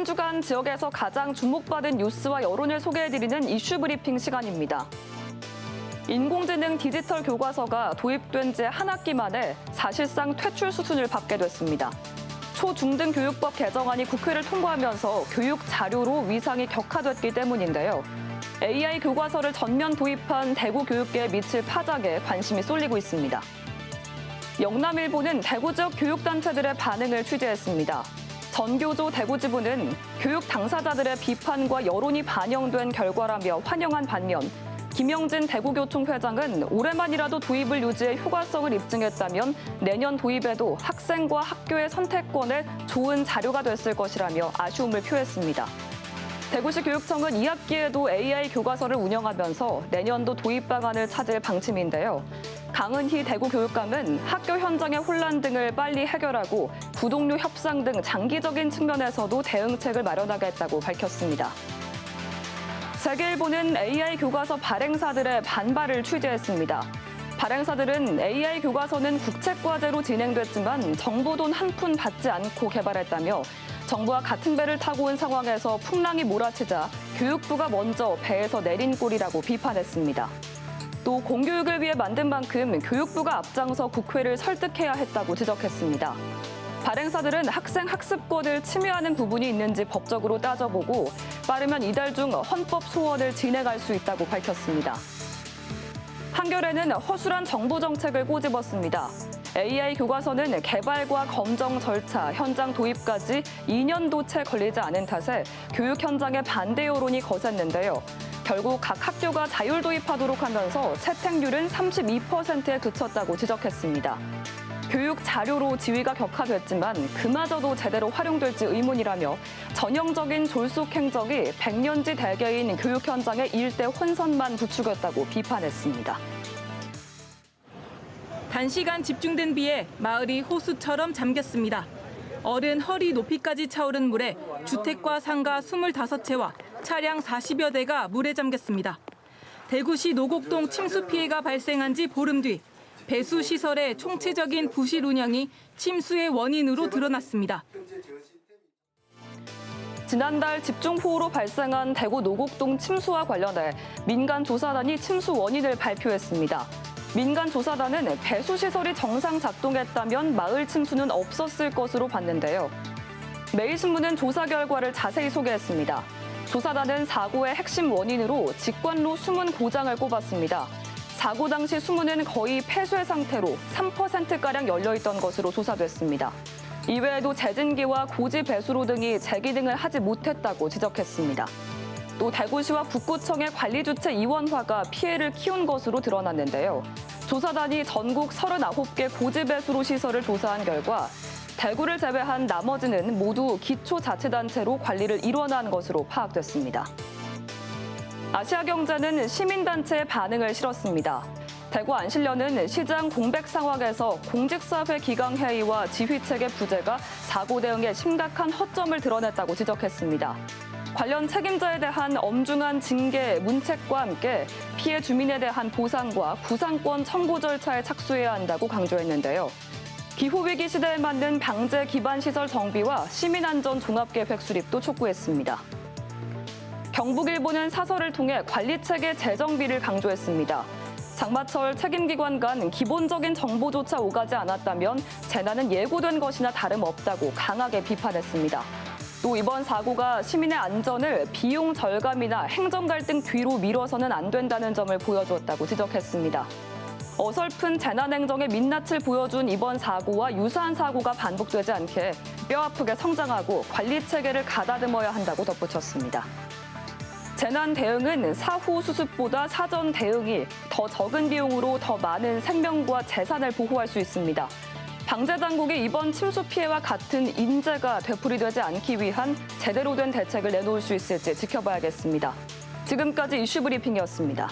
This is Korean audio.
주간 지역에서 가장 주목받은 뉴스와 여론을 소개해드리는 이슈 브리핑 시간입니다. 인공지능 디지털 교과서가 도입된 지 한 학기 만에 사실상 퇴출 수순을 밟게 됐습니다. 초중등교육법 개정안이 국회를 통과하면서 교육 자료로 위상이 격화됐기 때문인데요. AI 교과서를 전면 도입한 대구 교육계에 미칠 파장에 관심이 쏠리고 있습니다. 영남일보는 대구 지역 교육단체들의 반응을 취재했습니다. 전교조 대구지부는 교육 당사자들의 비판과 여론이 반영된 결과라며 환영한 반면 김영진 대구교총 회장은 올해만이라도 도입을 유지해 효과성을 입증했다면 내년 도입에도 학생과 학교의 선택권에 좋은 자료가 됐을 것이라며 아쉬움을 표했습니다. 대구시 교육청은 2학기에도 AI 교과서를 운영하면서 내년도 도입 방안을 찾을 방침인데요. 강은희 대구교육감은 학교 현장의 혼란 등을 빨리 해결하고 구독료 협상 등 장기적인 측면에서도 대응책을 마련하겠다고 밝혔습니다. 세계일보는 AI 교과서 발행사들의 반발을 취재했습니다. 발행사들은 AI 교과서는 국책과제로 진행됐지만 정부 돈 한 푼 받지 않고 개발했다며 정부와 같은 배를 타고 온 상황에서 풍랑이 몰아치자 교육부가 먼저 배에서 내린 꼴이라고 비판했습니다. 또 공교육을 위해 만든 만큼 교육부가 앞장서 국회를 설득해야 했다고 지적했습니다. 발행사들은 학생 학습권을 침해하는 부분이 있는지 법적으로 따져보고 빠르면 이달 중 헌법 소원을 진행할 수 있다고 밝혔습니다. 한겨레는 허술한 정부 정책을 꼬집었습니다. AI 교과서는 개발과 검정 절차, 현장 도입까지 2년도 채 걸리지 않은 탓에 교육 현장의 반대 여론이 거셌는데요. 결국 각 학교가 자율 도입하도록 하면서 채택률은 32%에 그쳤다고 지적했습니다. 교육 자료로 지위가 격화됐지만 그마저도 제대로 활용될지 의문이라며 전형적인 졸속 행적이 100년지 대개인 교육 현장의 일대 혼선만 부추겼다고 비판했습니다. 단시간 집중된 비에 마을이 호수처럼 잠겼습니다. 어른 허리 높이까지 차오른 물에 주택과 상가 25채와 차량 40여 대가 물에 잠겼습니다. 대구시 노곡동 침수 피해가 발생한 지 보름 뒤 배수 시설의 총체적인 부실 운영이 침수의 원인으로 드러났습니다. 지난달 집중호우로 발생한 대구 노곡동 침수와 관련해 민간조사단이 침수 원인을 발표했습니다. 민간조사단은 배수시설이 정상 작동했다면 마을 침수는 없었을 것으로 봤는데요. 매일신문은 조사 결과를 자세히 소개했습니다. 조사단은 사고의 핵심 원인으로 직관로 수문 고장을 꼽았습니다. 사고 당시 수문은 거의 폐쇄 상태로 3%가량 열려있던 것으로 조사됐습니다. 이외에도 제진기와 고지 배수로 등이 제기등을 하지 못했다고 지적했습니다. 또 대구시와 북구청의 관리주체 이원화가 피해를 키운 것으로 드러났는데요. 조사단이 전국 39개 고지 배수로 시설을 조사한 결과 대구를 제외한 나머지는 모두 기초자치단체로 관리를 일원한 것으로 파악됐습니다. 아시아경제는 시민단체의 반응을 실었습니다. 대구 안실련은 시장 공백 상황에서 공직사회 기강회의와 지휘체계 부재가 사고 대응에 심각한 허점을 드러냈다고 지적했습니다. 관련 책임자에 대한 엄중한 징계, 문책과 함께 피해 주민에 대한 보상과 구상권 청구 절차에 착수해야 한다고 강조했는데요. 기후위기 시대에 맞는 방제 기반 시설 정비와 시민안전 종합계획 수립도 촉구했습니다. 경북일보는 사설을 통해 관리체계 재정비를 강조했습니다. 장마철 책임기관 간 기본적인 정보조차 오가지 않았다면 재난은 예고된 것이나 다름없다고 강하게 비판했습니다. 또 이번 사고가 시민의 안전을 비용 절감이나 행정 갈등 뒤로 미뤄서는 안 된다는 점을 보여주었다고 지적했습니다. 어설픈 재난 행정의 민낯을 보여준 이번 사고와 유사한 사고가 반복되지 않게 뼈아프게 성장하고 관리 체계를 가다듬어야 한다고 덧붙였습니다. 재난 대응은 사후 수습보다 사전 대응이 더 적은 비용으로 더 많은 생명과 재산을 보호할 수 있습니다. 방재 당국이 이번 침수 피해와 같은 인재가 되풀이되지 않기 위한 제대로 된 대책을 내놓을 수 있을지 지켜봐야겠습니다. 지금까지 이슈 브리핑이었습니다.